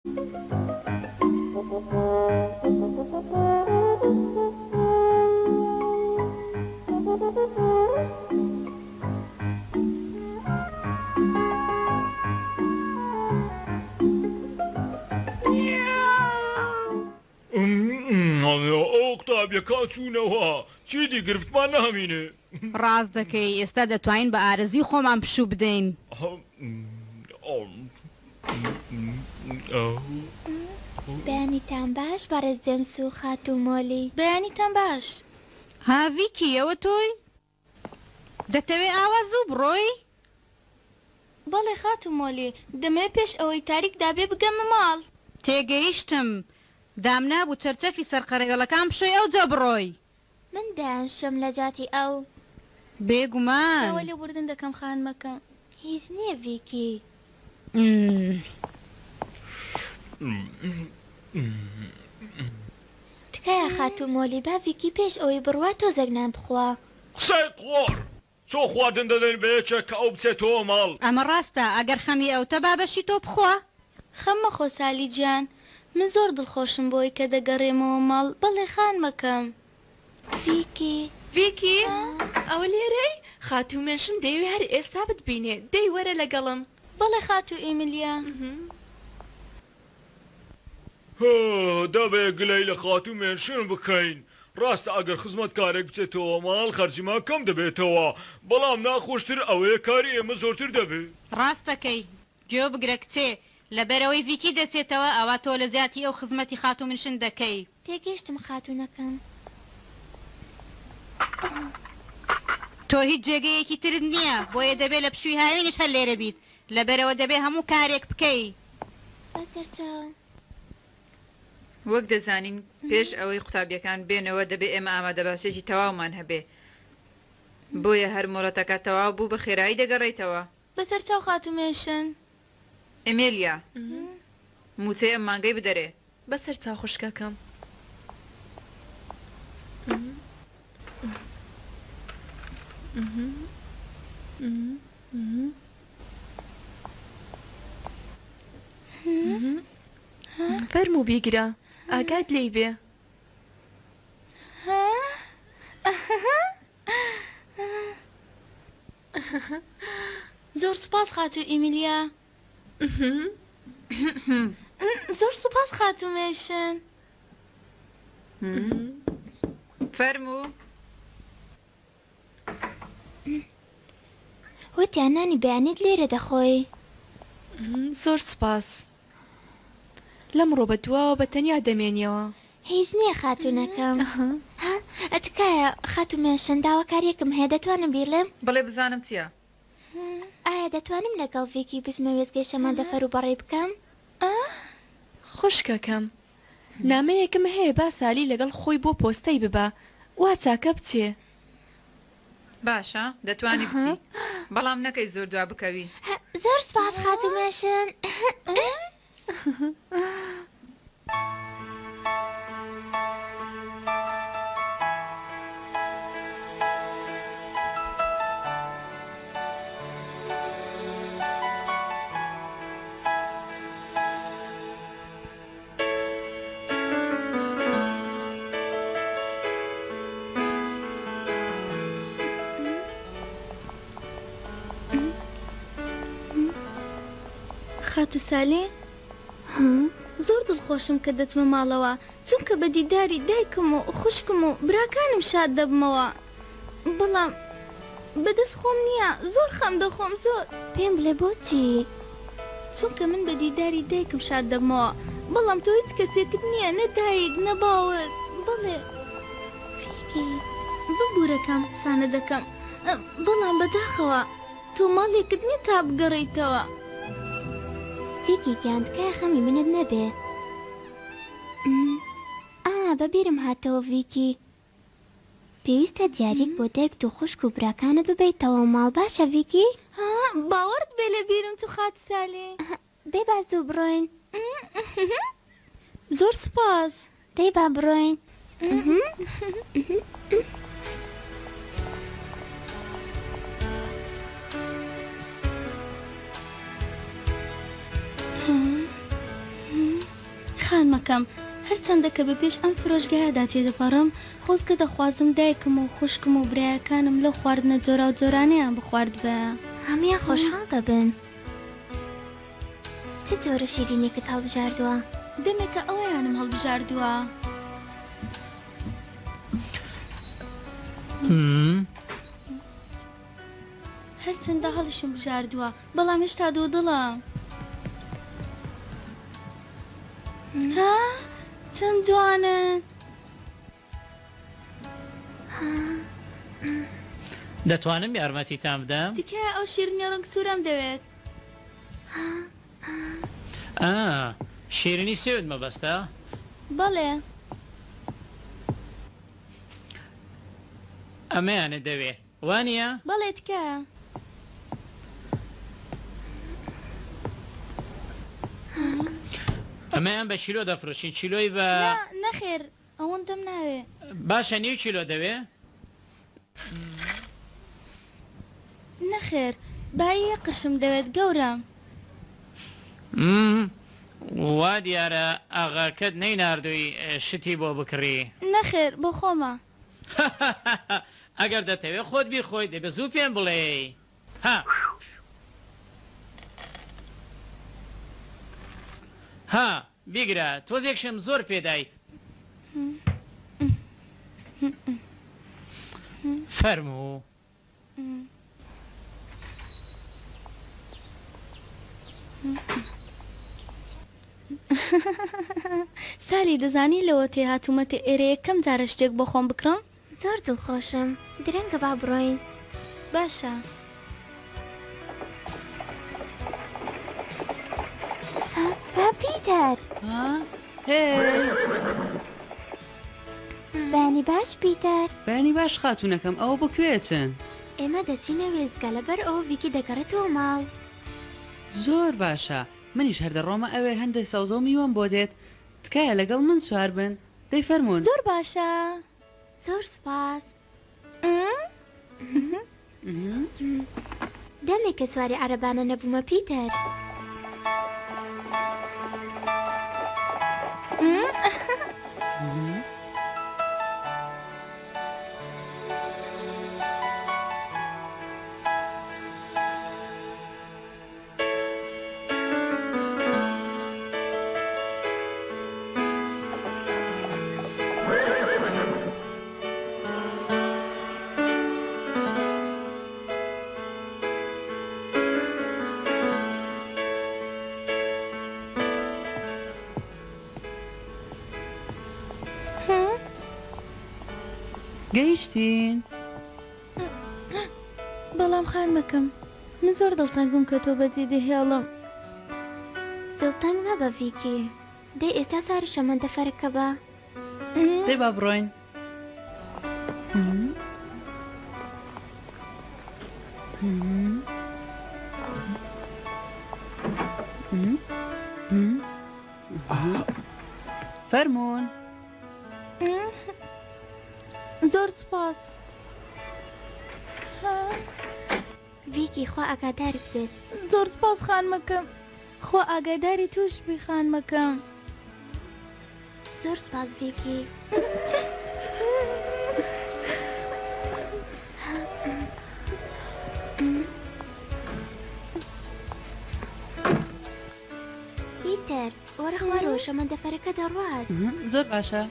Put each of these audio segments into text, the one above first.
ئەو قوتابیەکە چوونەوە چیدی گرفتمان نامینێ. ڕاست دەکەی ئێستا دەتوانین بە ئارەزی خۆمان پشوو بدەین. بەیانیتان باش بەڕێز جێمس و خاتوو مۆلی. بەیانیتان باش. هاڤیکی ئەوە تۆی؟ دەتەوێ ئاوا زوو بڕۆی؟ بەڵێ خاتوو مۆلی دەمەوێت پێش ئەوەی تاریک دابێ بگەمە ماڵ. تێگەیشتم دامنا بوو چەرچەفی سەرقەرەگەڵەکان بشۆی ئەو جا بڕۆی. من دایانشەم لە جاتی ئەو بێگومان ئەوە لێ بردن دەکەم خانمەکە هیچ نییە ڤیکی. تکایە خاتوو مۆلی با ڤیکی پێش ئەوەی بڕوا تۆزێک نان بخوا. قسەی قۆڕ چۆ خواردن دەدەن بەیەکێک کە ئەو بچێتەوە ماڵ. ئەمە ڕاستە ئەگەر خەمی ئەوتە بابەشی تۆ بخوا. خەممە خۆ سالی گیان من زۆر دڵخۆشم بۆی کە دەگەڕێمەوە ماڵ. بەڵێ خانمەکەم ڤیکی ئەوە لێرەی خاتوو مێشن دەیوێ هەر ئێستا بتبینێ دەی وەرە لەگەڵم. بەڵێ خاتوو ئیملیا دەبێ گلەی لە خاتوو مێشن بکەین. ڕاستە ئەگەر خزمەتکارێک بچێتەوە ماڵ خەرجیمان کەم دەبێتەوە بەڵام ناخۆشتر ئەوەیە کاری ئێمە زۆرتر دەبێت. ڕاستەکەی گوێ بگرە کچێ لەبەرەوەی ڤیکی دەچێتەوە ئەوە تۆ لە زیاتی ئەو خزمەتی خاتوو منشن دەکەی. تێگەیشتم خاتوونەکەم. تۆ هیچ جێگەیەکی ترت نییە بۆیە دەبێت لە پشووی هاوینش هەر لێرە بیت لەبەرەوە دەبێ هەموو کارێک بکەی. بەسەرچاو وەک دەزانین پێش ئەوەی قوتابیەکان بێنەوە دەبێ ئێمە ئامادەباشێکی تەواومان هەبێ بۆیە هەر مۆڵەتەکە تەواو بوو بە خێرایی دەگەڕێیتەوە. بەسەرچاو خاتوو مێشن. ئێمێلیا موچەی ئەم مانگەی بدەرێ. بەسەر چاو خوشکەکەم. فەرموو بیگرە ئاگات لێی بێ. زۆر سوپاس خاتوو ئیملیا. زۆر سوپاس خاتوو مێشن. فەرموو وتیان نانی بەیانیت لێرە دەخۆی. زۆر سوپاس لەمڕۆ بەدواوە بە تەنیا دەمێنیەوە. هیچ نییە خاتوونەکەم. ئەتکایە خاتوو مێشن داواکاریەکم هەیە دەتوانم بیڵێم؟ بڵێ بزانم چییە؟ ئایا دەتوانم لەگەڵ ڤیکی بچمە وێستگەی شەمەندەفەر و بەڕێ بکەم؟ خوشکەکەم نامەیەکم هەیە با سالی لەگەڵ خۆی بۆ پۆستەی ببە وا چاکە بچێ. باشە دەتوانی بچی بەڵام نەکەی زۆر دوا بکەوی. زۆر سپاس خاتوو مێشن. خاتوو سالی زۆر دڵخۆشم کە دەچمە ماڵەوە چونکە بە دیداری دایکم و خوشکم و براکانم شاد دەبمەوە بەڵام بەدەست خۆم نییە زۆر خەم دەخۆم زۆر. پێم بڵێ بۆچی؟ چونکە من بە دیداری دایکم شاد دەبمەوە بەڵام تۆ هیچ کەسێکت نییە نە دایک نە باوک. بڵێ ببوورەکەم قسانە دەکەم بەڵام بەداخەوە تۆ ماڵێکت نییە تا بگەڕێیتەوە. ڤیکی گیان تکایە خەمی منت نەبێ. بەبیرم هاتەوە ڤیکی پێویستە دیاریک بۆ دایک و خوشک و براکانت ببیتەوە ماڵ باشە ڤیکی؟ باوەڕت بێ لە بیرم تو خات سالی. دەی با زوو بڕۆین. زۆر سوپاس. دەی با بڕۆین. خان مەکەم هەرچەندە کە بە پێش ئەم فرۆشگایەدا تێدەپەڕم خۆزگە دەخوازم دایکم و خوشکم و برایەکانم لە خواردنە جۆرا و جۆرانەیان بخوارد بە هەمیان خۆشحاڵ دەبن. چ جۆرە شیرینێکت هەڵبژاردووە؟ دەمێکە ئەوەیانم هەڵبژاردووە. هەرچەندە هەڵیشم بژاردووە بەڵام هێشتا دوو دڵم. ها چەند جوانە. دەتوانم یارمەتیتان بدەم؟ تکایە ئەو شیرینی ڕەنگ سوورەم دەوێت. شیرینی سێوت مەبەستە؟ بەڵێ. ئەمەیانە دەوێ وانە؟ بەڵێ تکایە. ئەمەیان بە کیلۆ دەفرۆشین کیلۆی بە نەخێر ئەوەندەم ناوێ. باشە نیو کیلۆ دەوێ؟ نەخێر بایە قرشم دەوێت گەورم. وا دیارە ئاغاکەت نەیناردووی شتی بۆ بکڕی. نەخێر بۆ خۆمە. ئەگەر دەتەوێت خۆت بیخۆی دەبێ زوو پێم بڵێ. ها بیگرە تۆزێکشم زۆر پێدای. فەرموو. سالی دەزانی لەوە تێ هاتوومەتە ئێرە یەکەم جارە شتێک بۆ خۆم بکڕم؟ زۆر دڵخۆشم درەنگە با بڕۆین. باشە. با پیتەر بانی باش پیتەر. بانی باش خاتونەکەم ئەوە بکوێچن؟ ئێمە دەچینە وێزگە لەبەر ئەوە ڤیکی دەگەڕێتەوە ماڵ. زۆر باشە منیش هەردەڕۆمە ئەوێ هەندێک سەوزە و میوەم بۆ دێت تکایە لەگەڵ من سوار بن دەی فەرمونون. زۆر باشە. زۆر سپاس. دەمێک کە سواری عەرەبانە نەبوومە پیتەر. گەیشتین؟ بەڵام خان مەکەم من زۆر دڵتەنگم کە تۆ بەجێ دەهێڵم. دڵتەنگ نەبە ڤیکی دەی ئێستا ساری شەمەندە فەرەکە بە. دەی با بڕۆین. فەرمونون. زۆر سپاس. ڤیکی خوا ئاگادارت بێت. زۆر سپاس خان مەکەم خوا ئاگاداری توش بی خان مەکەم. زۆر سپاس ڤیکی. پیتەر وەرە خوارەوە شەمەندەفەرەکە دەڕوات. زۆر باشە.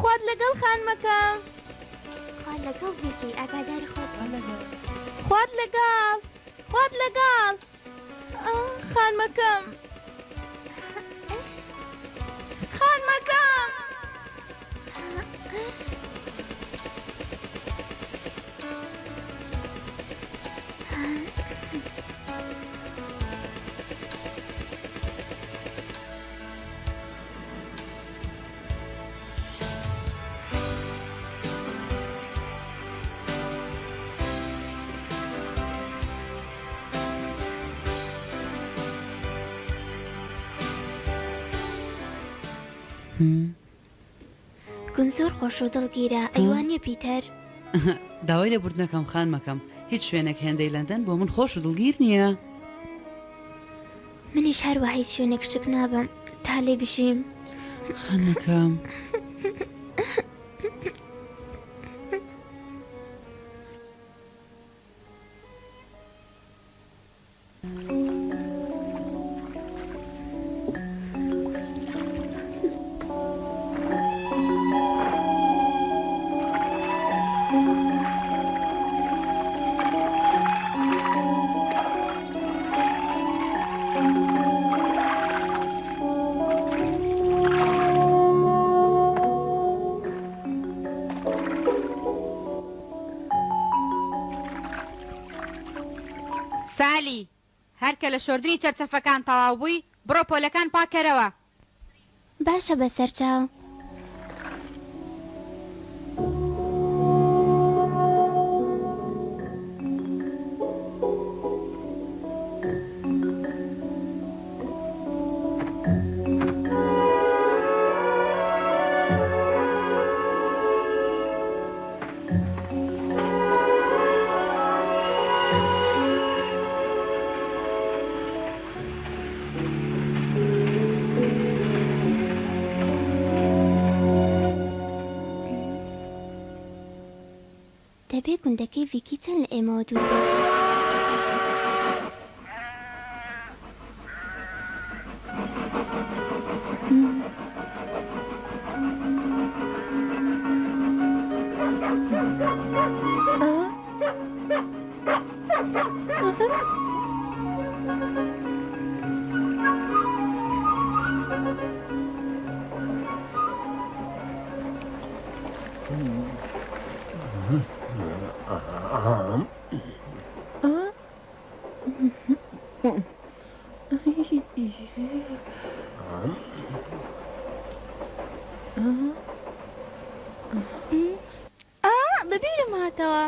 خوات لەگەڵ خان مەکەم. خوات لەگەڵ ڤیکی ئاگاداری خۆت. خوات لەگەڵ خوات لەگەڵ خان مەکەم خان مەکەم. گون زۆر خۆش و دڵگیرە ئەیوانە پیتەر. داوای لێبوردنەکەم خان مەکەم هیچ شوێنێک هێندەی لەندەن بۆ من خۆش و دڵگیر نییە. منیش هەروە هیچ شوێنێک شک نابم تا لێ بژیم. خانەکەم. سالی هەرکە لە شۆردنی چەرچەفەکان تەواو بووی بڕۆ پۆلەکان پاکەرەوە. باشە بەسەر چاو. دەبێ گوندەکەی ڤیکی چەند لە ئێمەوە دوور بێت. بەبیرم هاتەوە.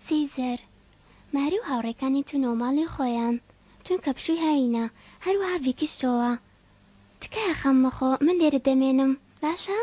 سیزەر ماری و هاوڕێکانی چوونەوە ماڵی خۆیان چونکە پشووی هاوینە هەروەها ڤیکیشتەوە. تکایە خەم مەخۆ من لێرە دەمێنم باشە؟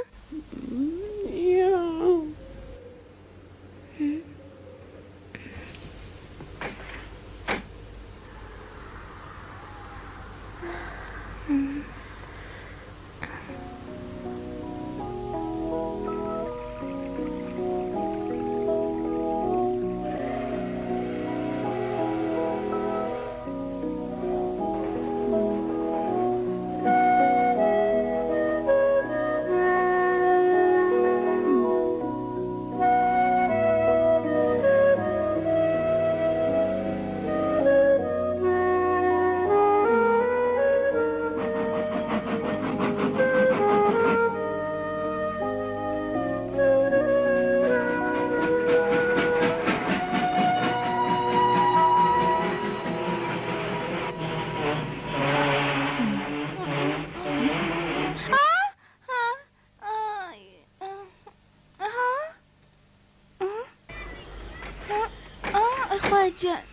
خواجان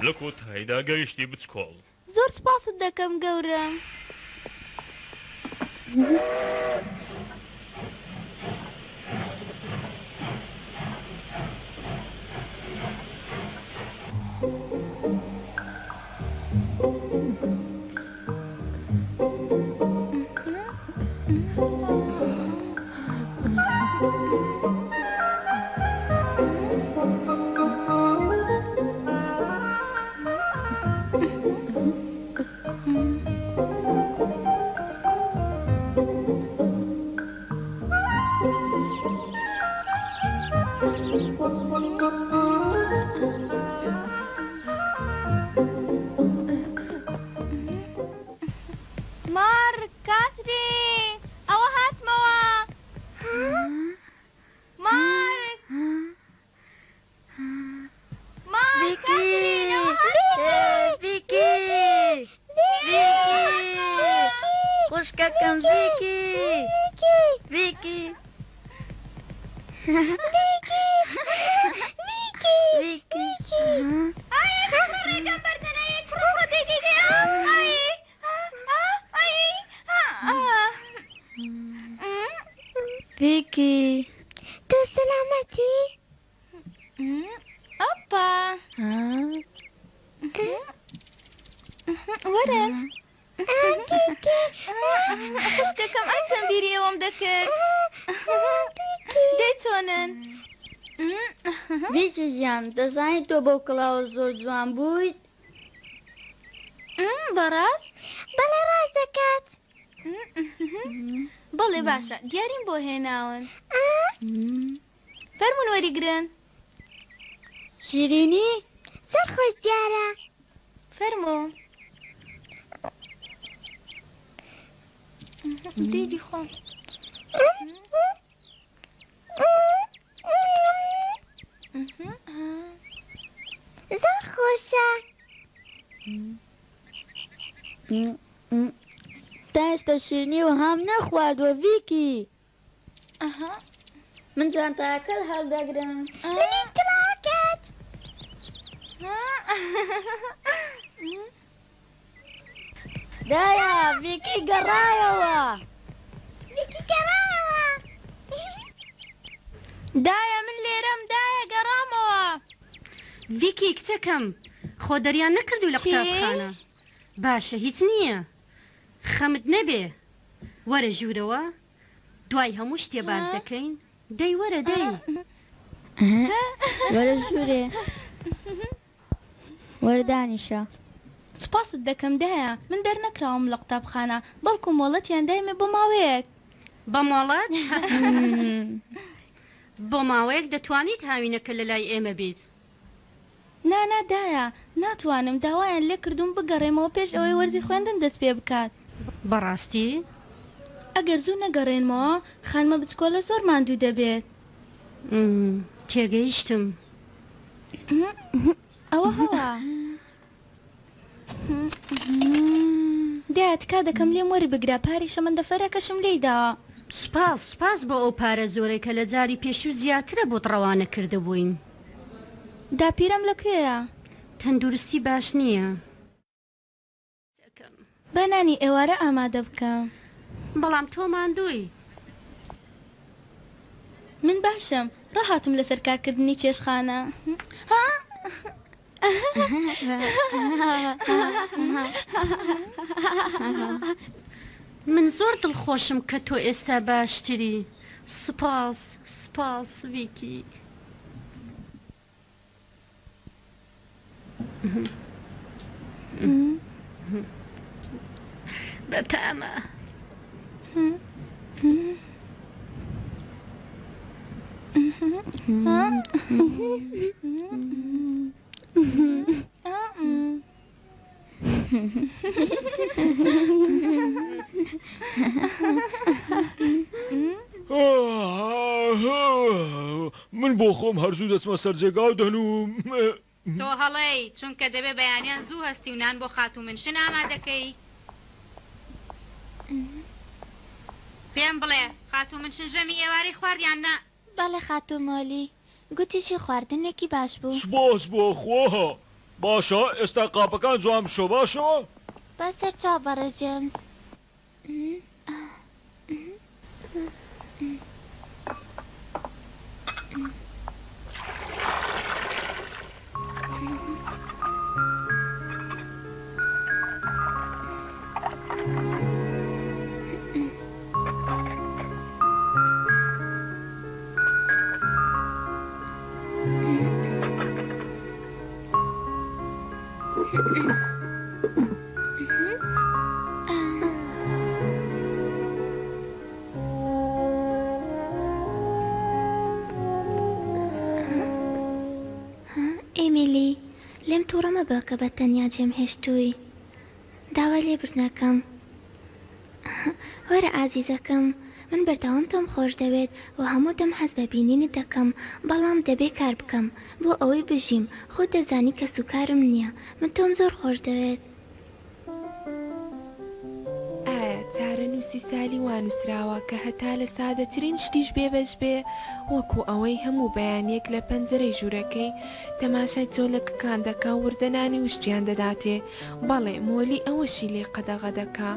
لە کۆتاییدا گەیشتی بچکۆڵ. زۆر سپاست دەکەم گەورە. خوشکەکەم ڤیکی ڤیکی ڤیکی تۆ سەلامەتی؟ ئەپا وەرن خوشکەکەم ئەم چەند بیری ئەوەم دەکرد دەی چۆنن؟ ڤیکی ژیان دەزانیت تۆ بەو کڵاوە زۆر جوان بوویت؟ بەڕاست؟ بەڵێ ڕاست دەکات. بەڵێ باشە دیاریم بۆ هێناون فەرمون وەریگرن شیرینی؟ زۆر خۆش دیارە. فەرموو دیدی خۆم زۆر خۆشە. تا ئێستا شیرینی و هەم نەخواردووە ڤیکی. من جانتاکە هەڵدەگرم. منیش کڵاوەکەت. دایە ڤیکی گەڕایەوە. ڤیکی گەڕایەوە. دایە من لێرەم دایە گەڕامەوە. ڤیکی کچەکەم خۆ دەریان نەکردو لە قوتابخانە. باشە هیچ نییە خەمت نەبێ وەرە ژوورەوە دوای هەموو شتێ باز دەکەین دەی وەرە دەی وەرە ژوورێ وەردانیشە. سپاست دەکەم دایە من دەرنەکراوم لە قوتابخانە بەڵکو مۆڵەتیان دایمە بۆ ماوەیەک. بە مۆڵەت بۆ ماوەیەک دەتوانیت هاوینەکە لە لای ئێمە بیت. نانا دایە ناتوانم داوایان لێ کردوم بگەڕێمەوە پێش ئەوەی وەرزی خوێندن دەست پێ بکات. بەڕاستی ئەگەر زوو نەگەڕێنمەوە خانمە بچکۆلە زۆر ماندوو دەبێت. تێگەیشتم ئەوە هەوە دایە تکا دەکەم لێم وەری بگرا پاری شەمەندەفەرەکەشم لێی داوە. سپاس بۆ ئەو پارە زۆرەی کە لە جاری پێشوو زیاترە بۆ ڕەوانە کردبووین. داپیرم لەکوێیە؟ تەندروستی باش نییە. بەنانی ئێوارە ئامادە بکەم. بەڵام تۆ ماندووی. من باشم ڕاهاتم لەسەر کارکردنی چێشخانە. من زۆر دڵخۆشم کە تۆ ئێستا باشتری. سپاس ڤیکی. بەتامە. من بۆ خۆم هەرزوو دەچمە سەر جێگا و دەنوم. تۆ هەڵەی چونکە دەبێ بەیانیان زوو هەستی و نان بۆ خاتوو منشن ئامادەکەی. پێم بڵێ خاتوو منشن ژەمی ئێوارەی خواردیان نا؟ بەڵێ خاتوو مۆلی گوتیشی خواردنێکی باش بوو. سپاس بۆ خۆها. باشە ئێستا قاپەکان جوان بشۆ باشەوە؟ بەسەر چاو بەڕێ جێمس. ئێمیلی لێم تووڕەمە بە کە بە تەنیا جێم هێشتووی داوای لێبردنەکەم. وەرە ئازیزەکەم من بەردەوام تۆم خۆش دەوێت و هەموو دەم حەز بە بینینت دەکەم بەڵام دەبێ کار بکەم بۆ ئەوەی بژیم خۆ دەزانی کە سوکارم نییە من تۆم زۆر خۆش دەوێت. نووسی سالی وانووسراوە کە هەتا لە سادەترین شتیش بێبەش بێ وەکو ئەوەی هەموو بەیانێک لە پەنجەرەی ژوورەکەی تەماشای چۆلەکەکان دەکا وردەنانی وشتیان دەداتێ بەڵێ مۆلی ئەوەشی لێ قەدەغە دەکا.